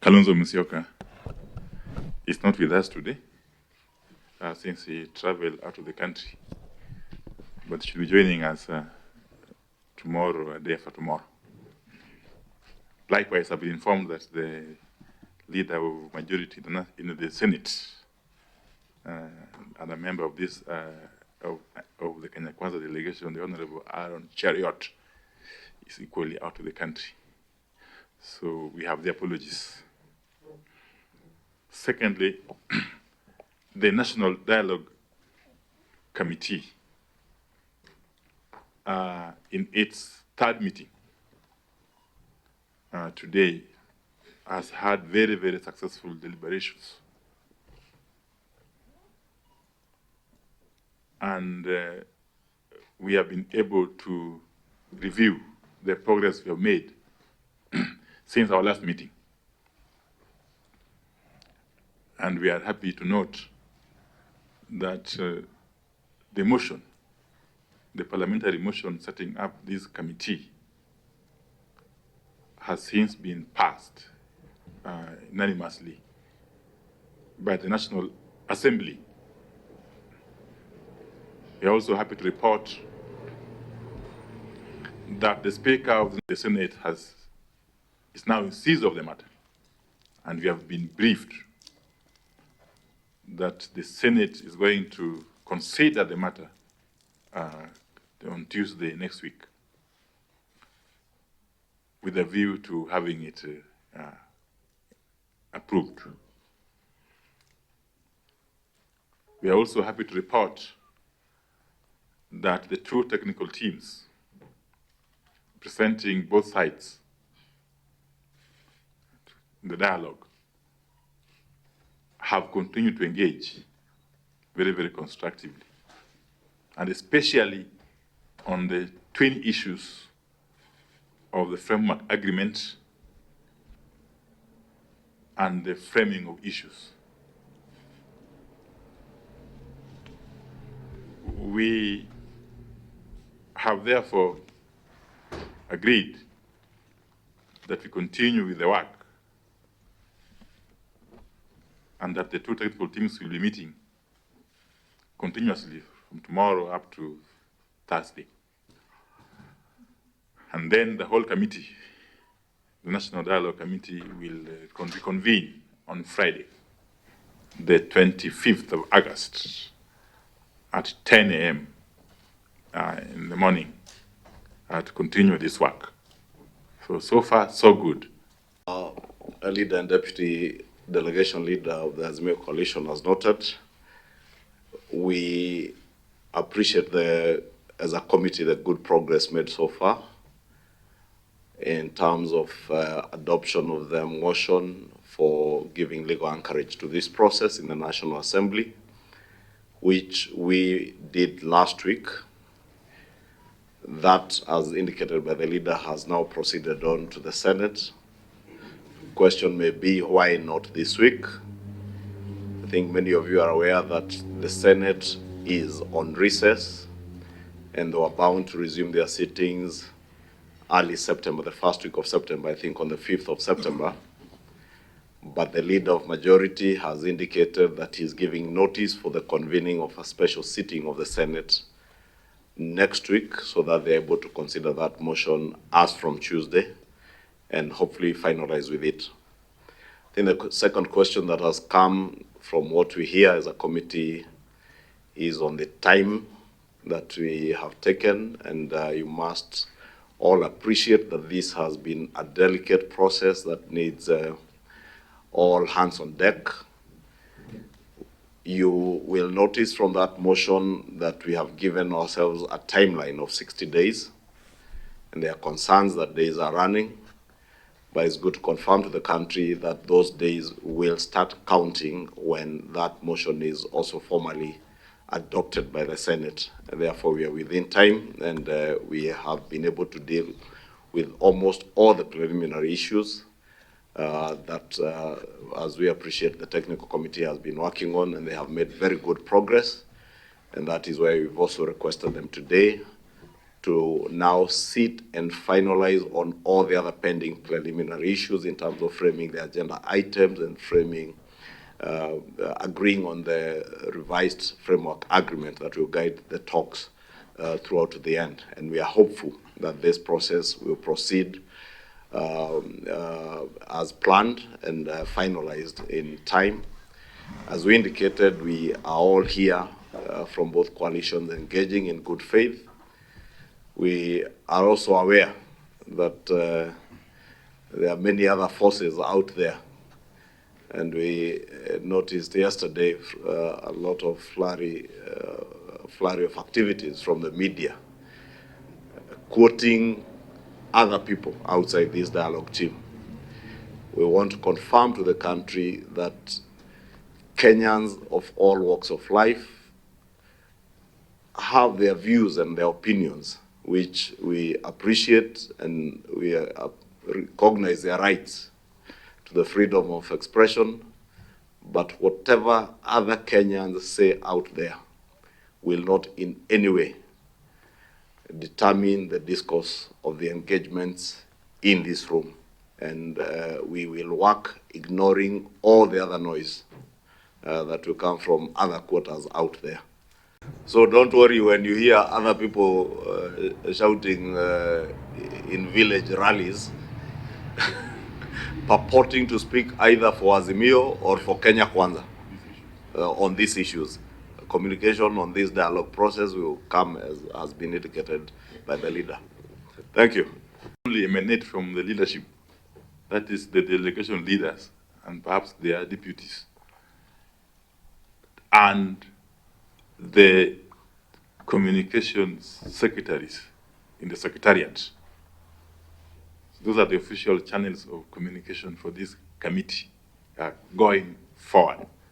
Kalonzo Musyoka is not with us today since he traveled out of the country, but should be joining us tomorrow, a day after tomorrow. Likewise, I've been informed that the leader of majority in the Senate and a member of this of the Kenya Kwanza delegation, the Honorable Aaron Chariot, is equally out of the country. So we have the apologies. Secondly, the National Dialogue Committee, in its third meeting today, has had very, very successful deliberations. And we have been able to review the progress we have made since our last meeting. And we are happy to note that the motion, the parliamentary motion setting up this committee, has since been passed unanimously by the National Assembly. We are also happy to report that the Speaker of the Senate is now in seize of the matter, and we have been briefed that the Senate is going to consider the matter on Tuesday next week, with a view to having it approved. We are also happy to report that the two technical teams presenting both sides in the dialogue have continued to engage very, very constructively, and especially on the twin issues of the framework agreement and the framing of issues. We have therefore agreed that we continue with the work and that the two technical teams will be meeting continuously from tomorrow up to Thursday. And then the whole committee, the National Dialogue Committee, will reconvene on Friday, the 25th of August at 10 a.m. In the morning to continue this work. So far, so good. A leader and deputy delegation leader of the Azimio coalition has noted, we appreciate as a committee, the good progress made so far in terms of adoption of the motion for giving legal anchorage to this process in the National Assembly, which we did last week. That, as indicated by the leader, has now proceeded on to the Senate. Question may be, why not this week? I think many of you are aware that the Senate is on recess and they were bound to resume their sittings early September, the first week of September, I think on the 5th of September. But the leader of majority has indicated that he's giving notice for the convening of a special sitting of the Senate next week so that they're able to consider that motion as from Tuesday and hopefully finalize with it. I think the second question that has come from what we hear as a committee is on the time that we have taken, and you must all appreciate that this has been a delicate process that needs all hands on deck. You will notice from that motion that we have given ourselves a timeline of 60 days, and there are concerns that days are running, but it's good to confirm to the country that those days will start counting when that motion is also formally adopted by the Senate. And therefore, we are within time, and we have been able to deal with almost all the preliminary issues that, as we appreciate, the technical committee has been working on, and they have made very good progress. And that is why we've also requested them today to now sit and finalize on all the other pending preliminary issues in terms of framing the agenda items and framing, agreeing on the revised framework agreement that will guide the talks throughout to the end. And we are hopeful that this process will proceed as planned and finalized in time. As we indicated, we are all here from both coalitions engaging in good faith. We are also aware that there are many other forces out there, and we noticed yesterday a lot of flurry of activities from the media quoting other people outside this dialogue team. We want to confirm to the country that Kenyans of all walks of life have their views and their opinions, which we appreciate, and we recognize their rights to the freedom of expression. But whatever other Kenyans say out there will not in any way determine the discourse of the engagements in this room. And we will work ignoring all the other noise that will come from other quarters out there. So don't worry when you hear other people shouting in village rallies, purporting to speak either for Azimio or for Kenya Kwanza on these issues. Communication on this dialogue process will come as has been indicated by the leader. Thank you. Only emanate from the leadership, that is the delegation leaders and perhaps their deputies, and the communications secretaries in the secretariat. Those are the official channels of communication for this committee going forward.